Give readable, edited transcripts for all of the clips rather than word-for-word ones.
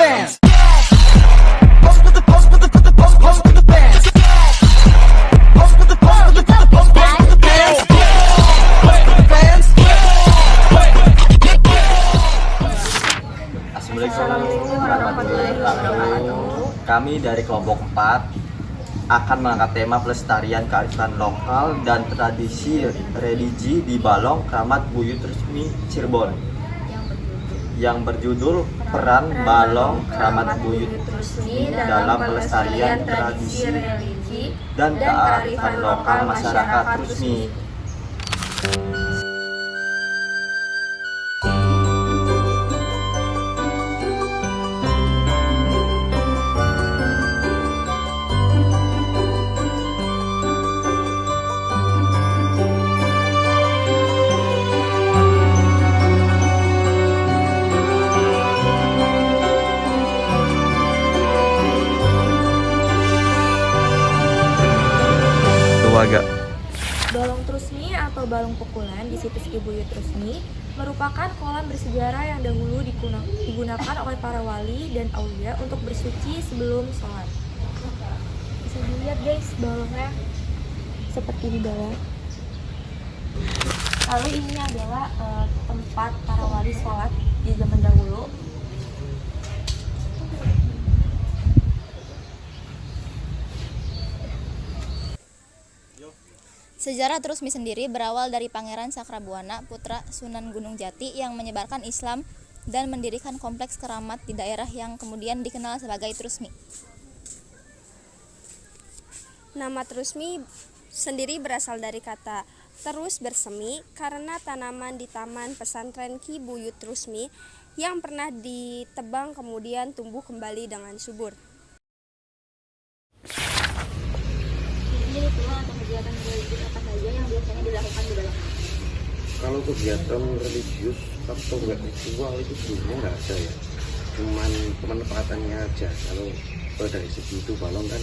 bands. Assalamualaikum warahmatullahi wabarakatuh. Kami dari kelompok 4 akan mengangkat tema pelestarian kearifan lokal dan tradisi religi di Balong Keramat Buyut Resmi Cirebon yang berjudul Peran Balong Keramat Buyut Resmi dalam pelestarian tradisi religi dan kearifan lokal masyarakat Resmi. Balong Trusmi atau balong pukulan di situs Ki Buyut Trusmi merupakan kolam bersejarah yang dahulu digunakan oleh para wali dan aulia untuk bersuci sebelum sholat. Bisa dilihat guys balongnya seperti di bawah. Lalu ini adalah tempat para wali sholat di zaman dahulu. Sejarah Trusmi sendiri berawal dari Pangeran Cakrabuana, putra Sunan Gunung Jati yang menyebarkan Islam dan mendirikan kompleks keramat di daerah yang kemudian dikenal sebagai Trusmi. Nama Trusmi sendiri berasal dari kata terus bersemi karena tanaman di taman pesantren Ki Buyut Trusmi yang pernah ditebang kemudian tumbuh kembali dengan subur. Kegiatan religius apa saja yang biasanya dilakukan di dalam? Kalau kegiatan religius atau enggak ritual itu sebenarnya nggak ada ya, cuman pemanfaatannya aja. Kalau dari segi itu balong kan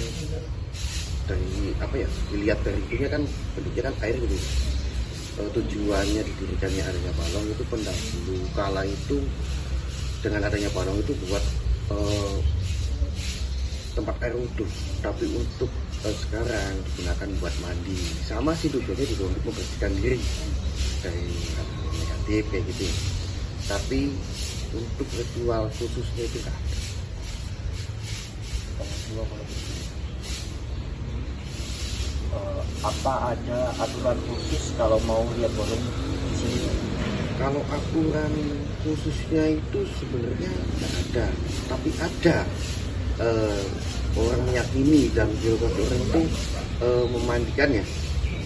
dari apa ya, dilihat dari itunya kan bentuknya kan air gitu. Tujuannya didirikannya adanya balong itu pendahulu kala itu, dengan adanya balong itu buat tempat air wudhu, tapi untuk sekarang digunakan buat mandi. Sama sih tujuannya juga untuk membersihkan diri dari negatif kayak gitu. Tapi untuk ritual khususnya itu kan Apa ada aturan khusus kalau mau lihat balong di sini? kalau aturan khususnya itu sebenarnya nggak ada, tapi ada orang meyakini dan filosofi orang itu memandikannya.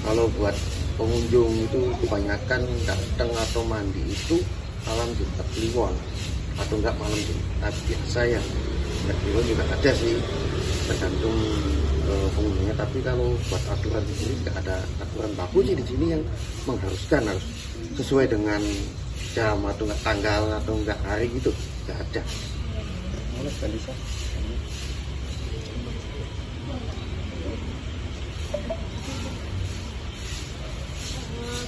Kalau buat pengunjung itu kebanyakan datang atau mandi itu malam Jumat Kliwon atau enggak malam Jumat biasa ya. Jumat Kliwon juga ada sih, tergantung pengunjungnya. Tapi kalau buat aturan di sini nggak ada aturan baku sih di sini yang mengharuskan harus sesuai dengan jam atau enggak tanggal atau enggak hari gitu, nggak ada.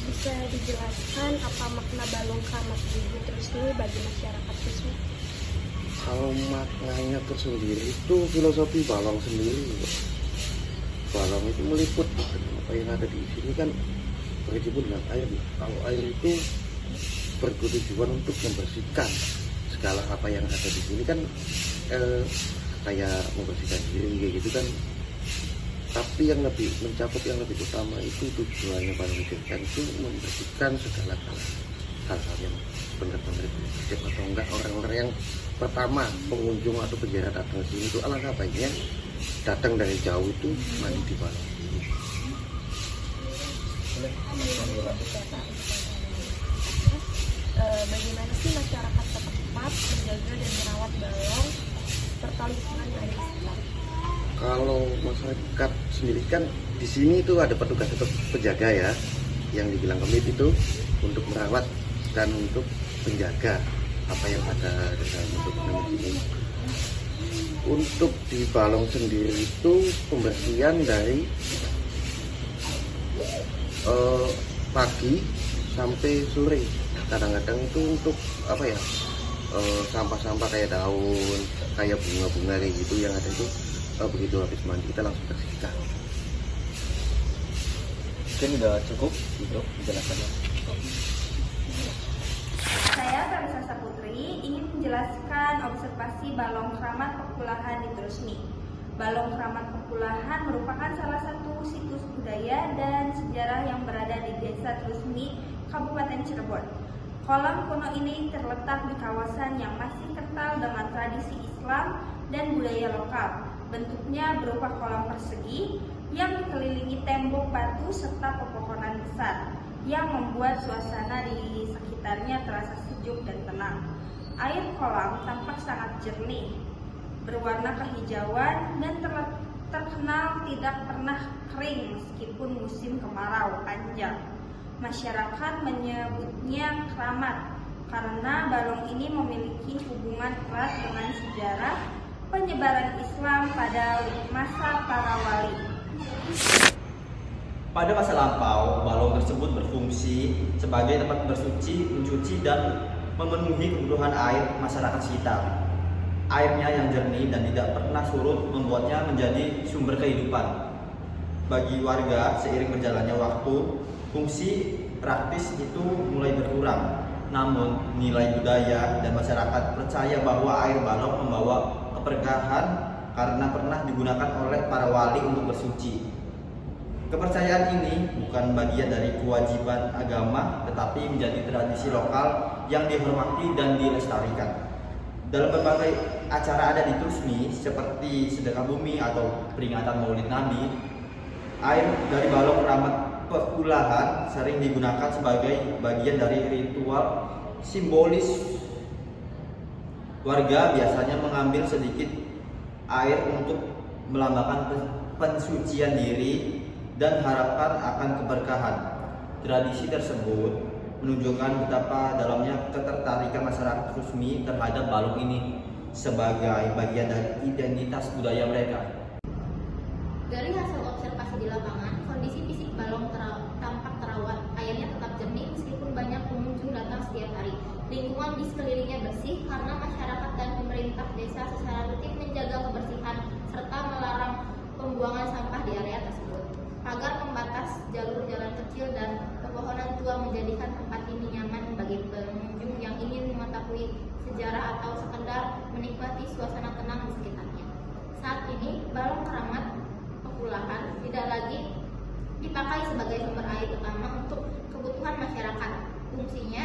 Bisa dijelaskan apa makna balong keramat Buyut Trusmi bagi masyarakat Trusmi? Kalau maknanya tersendiri itu filosofi balong sendiri. Balong itu meliput apa yang ada di sini kan berhubung dengan air. Kalau air itu bertujuan untuk membersihkan segala apa yang ada di sini kan, kayak membersihkan diri kayak gitu kan. Tapi yang lebih mencakup, yang lebih utama itu tujuannya paling utama itu membersihkan segala hal-hal yang benar-benar positif atau enggak. Orang-orang yang pertama pengunjung atau penjara datang ke sini itu alangkah baiknya datang dari jauh itu mandi di balong. Bagaimana sih masyarakat setempat menjaga dan merawat balong serta lingkungan dari sekitar? Kalau masyarakat sendiri kan di sini itu ada petugas penjaga ya, yang dibilang komit itu untuk merawat dan untuk menjaga apa yang ada dalam untuk ini. Untuk di balong sendiri itu pembersihan dari pagi sampai sore. Kadang-kadang itu untuk apa ya, sampah-sampah kayak daun, kayak bunga-bunga kayak gitu yang ada itu begitu habis mandi kita langsung bersihkan. Mungkin udah cukup gitu penjelasannya. Saya Kamisa Saputri ingin menjelaskan observasi Balong Keramat Pekulahan di Trusmi. Balong Keramat Pekulahan merupakan salah satu situs budaya dan sejarah yang berada di Desa Trusmi, Kabupaten Cirebon. Kolam kuno ini terletak di kawasan yang masih kental dengan tradisi Islam dan budaya lokal. Bentuknya berupa kolam persegi yang dikelilingi tembok batu serta pepohonan besar yang membuat suasana di sekitarnya terasa sejuk dan tenang. Air kolam tampak sangat jernih, berwarna kehijauan dan terkenal tidak pernah kering meskipun musim kemarau panjang. Masyarakat menyebutnya keramat karena balong ini memiliki hubungan erat dengan sejarah penyebaran Islam pada masa para wali. Pada masa lampau, balong tersebut berfungsi sebagai tempat bersuci, mencuci, dan memenuhi kebutuhan air masyarakat sekitar. Airnya yang jernih dan tidak pernah surut membuatnya menjadi sumber kehidupan. Bagi warga, seiring berjalannya waktu, fungsi praktis itu mulai berkurang. Namun, nilai budaya dan masyarakat percaya bahwa air balong membawa keberkahan karena pernah digunakan oleh para wali untuk bersuci. Kepercayaan ini bukan bagian dari kewajiban agama, tetapi menjadi tradisi lokal yang dihormati dan dilestarikan. Dalam berbagai acara ada di Trusmi, seperti sedekah bumi atau peringatan Maulid Nabi, air dari balong keramat Pekulahan sering digunakan sebagai bagian dari ritual simbolis. Warga biasanya mengambil sedikit air untuk melambangkan pensucian diri dan harapan akan keberkahan. Tradisi tersebut menunjukkan betapa dalamnya ketertarikan masyarakat Trusmi terhadap balong ini sebagai bagian dari identitas budaya mereka. Dari hasil observasi di lapangan, kondisi fisik balong tampak terawat. Airnya tetap jernih meskipun banyak pengunjung datang setiap hari. Lingkungan di sekelilingnya bersih karena masyarakat dan pemerintah desa secara rutin menjaga kebersihan serta melarang pembuangan sampah di area tersebut. Pagar pembatas jalur jalan kecil dan pepohonan tua menjadikan tempat ini nyaman bagi pengunjung yang ingin mengetahui sejarah atau sekedar menikmati suasana tenang di sekitarnya. Saat ini, balong keramat Pekulahan tidak lagi dipakai sebagai sumber air utama untuk kebutuhan masyarakat. Fungsinya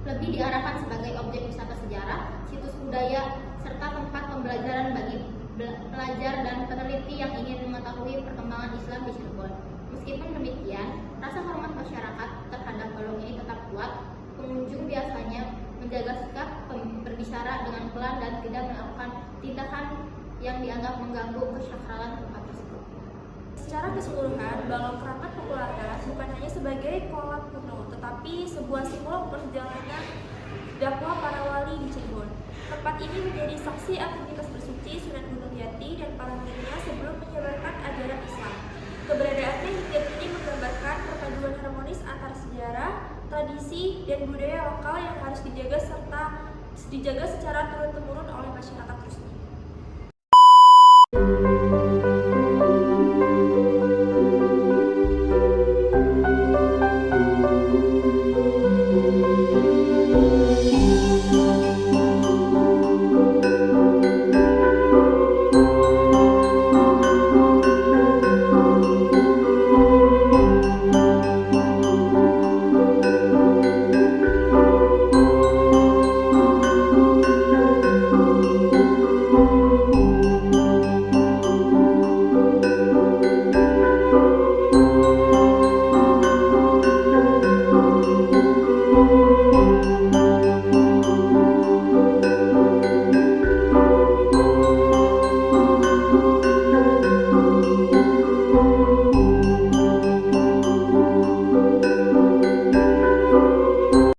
lebih diarahkan sebagai objek wisata sejarah, situs budaya, serta tempat pembelajaran bagi pelajar dan peneliti yang ingin mengetahui perkembangan Islam di Cirebon. Meskipun demikian, rasa hormat masyarakat terhadap balong ini tetap kuat. Pengunjung biasanya menjaga sikap berbicara dengan pelan dan tidak melakukan tindakan yang dianggap mengganggu kesakralan tempat tersebut. Secara keseluruhan, balong keramat Pekulahan bukan hanya sebagai kolam kuno, tetapi sebuah simbol perjalanan dakwah para wali di Cirebon. Tempat ini menjadi saksi aktivitas bersuci Sunan Gunung Jati dan para muridnya sebelum menyebarkan ajaran Islam. Keberadaannya hingga kini menggambarkan perpaduan harmonis antara sejarah, tradisi, dan budaya lokal yang harus dijaga secara turun-temurun